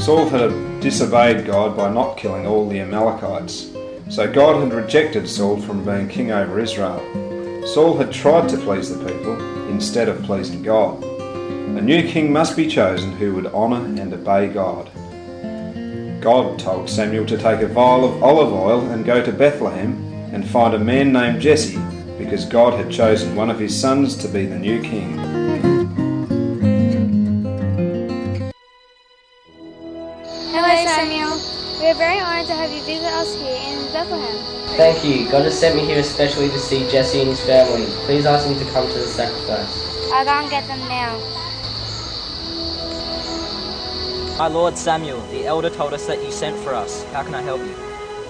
Saul had disobeyed God by not killing all the Amalekites, so God had rejected Saul from being king over Israel. Saul had tried to please the people instead of pleasing God. A new king must be chosen who would honour and obey God. God told Samuel to take a vial of olive oil and go to Bethlehem and find a man named Jesse, because God had chosen one of his sons to be the new king. Hello, Samuel. We are very honoured to have you visit us here in Bethlehem. Thank you. God has sent me here especially to see Jesse and his family. Please ask him to come to the sacrifice. I'll go and get them now. My lord Samuel, the elder told us that you sent for us. How can I help you?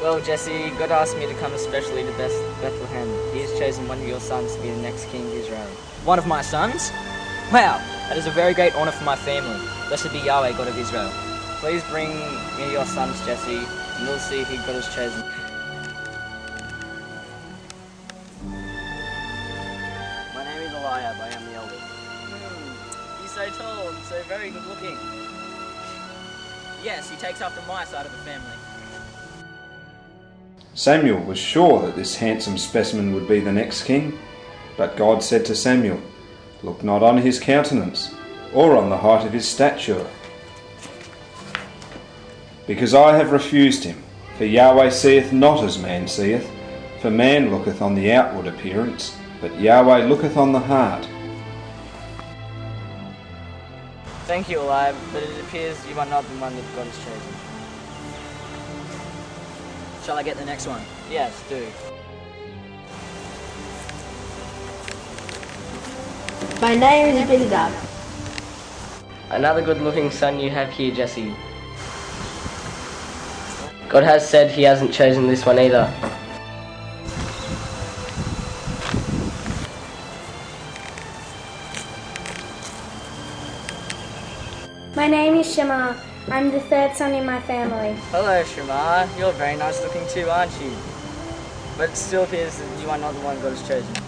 Well, Jesse, God asked me to come especially to Bethlehem. He has chosen one of your sons to be the next king of Israel. One of my sons? Wow, that is a very great honour for my family. Blessed be Yahweh, God of Israel. Please bring me your sons, Jesse, and we'll see who God has chosen. My name is Eliab, I am the eldest. He's so tall and so very good looking. Yes, he takes after my side of the family. Samuel was sure that this handsome specimen would be the next king, but God said to Samuel, "Look not on his countenance, or on the height of his stature, because I have refused him. For Yahweh seeth not as man seeth, for man looketh on the outward appearance, but Yahweh looketh on the heart." Thank you, Eliab, but it appears you are not the one that God has chosen. Shall I get the next one? Yes, do. My name is Abinadab. Another good-looking son you have here, Jesse. God has said he hasn't chosen this one either. My name is Shema. I'm the third son in my family. Hello, Shema. You're very nice looking too, aren't you? But it still appears that you are not the one God has chosen.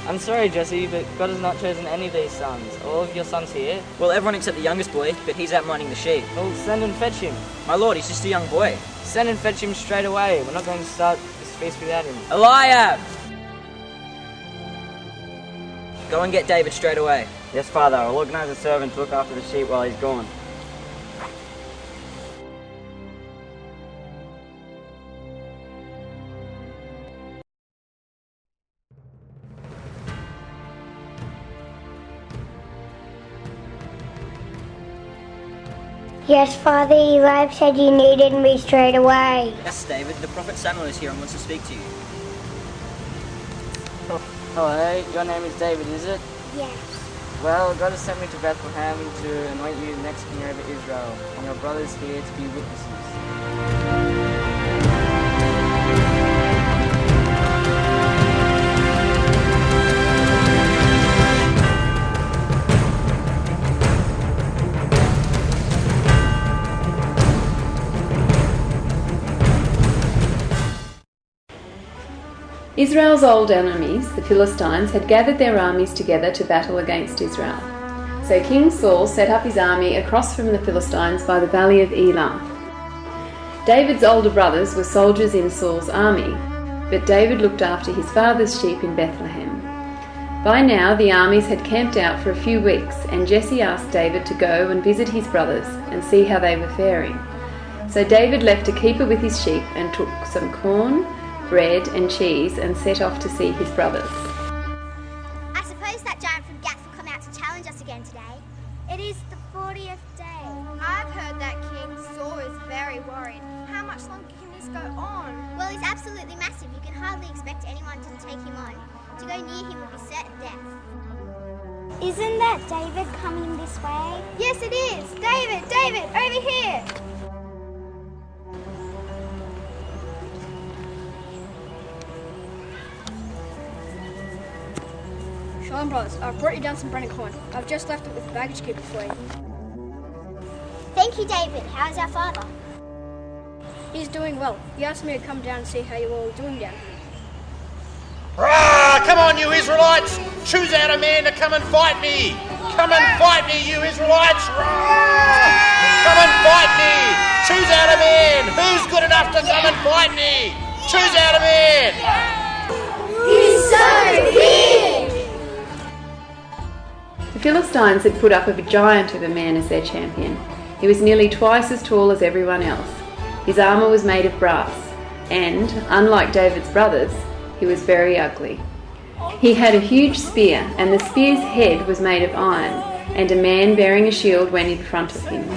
I'm sorry, Jesse, but God has not chosen any of these sons. Are all of your sons here? Well, everyone except the youngest boy, but he's out minding the sheep. Well, send and fetch him. My lord, he's just a young boy. Send and fetch him straight away. We're not going to start this feast without him. Eliab! Go and get David straight away. Yes, Father, I'll organise a servant to look after the sheep while he's gone. Yes, Father, Eliab said you needed me straight away. Yes, David, the prophet Samuel is here and wants to speak to you. Oh, hello, your name is David, is it? Yes. Well, God has sent me to Bethlehem to anoint you the next king over Israel, and your brothers here to be witnesses. Israel's old enemies, the Philistines, had gathered their armies together to battle against Israel. So King Saul set up his army across from the Philistines by the valley of Elah. David's older brothers were soldiers in Saul's army, but David looked after his father's sheep in Bethlehem. By now the armies had camped out for a few weeks, and Jesse asked David to go and visit his brothers and see how they were faring. So David left a keeper with his sheep and took some corn, bread and cheese and set off to see his brothers. I suppose that giant from Gath will come out to challenge us again today. It is the 40th day. I've heard that King Saul is very worried. How much longer can this go on? Well, he's absolutely massive. You can hardly expect anyone to take him on. To go near him would be certain death. Isn't that David coming this way? Yes, it is. David, over here. Shalom, brothers. I've brought you down some bread and corn. I've just left it with the baggage keeper for you. Thank you, David. How is our father? He's doing well. He asked me to come down and see how you all are doing down here. Rah! Come on, you Israelites! Choose out a man to come and fight me! Come and fight me, you Israelites! Rah! Come and fight me! Choose out a man! Who's good enough to come and fight me? Choose out a man! He's so big! The Philistines had put up a giant of a man as their champion. He was nearly twice as tall as everyone else. His armour was made of brass, and, unlike David's brothers, he was very ugly. He had a huge spear, and the spear's head was made of iron, and a man bearing a shield went in front of him.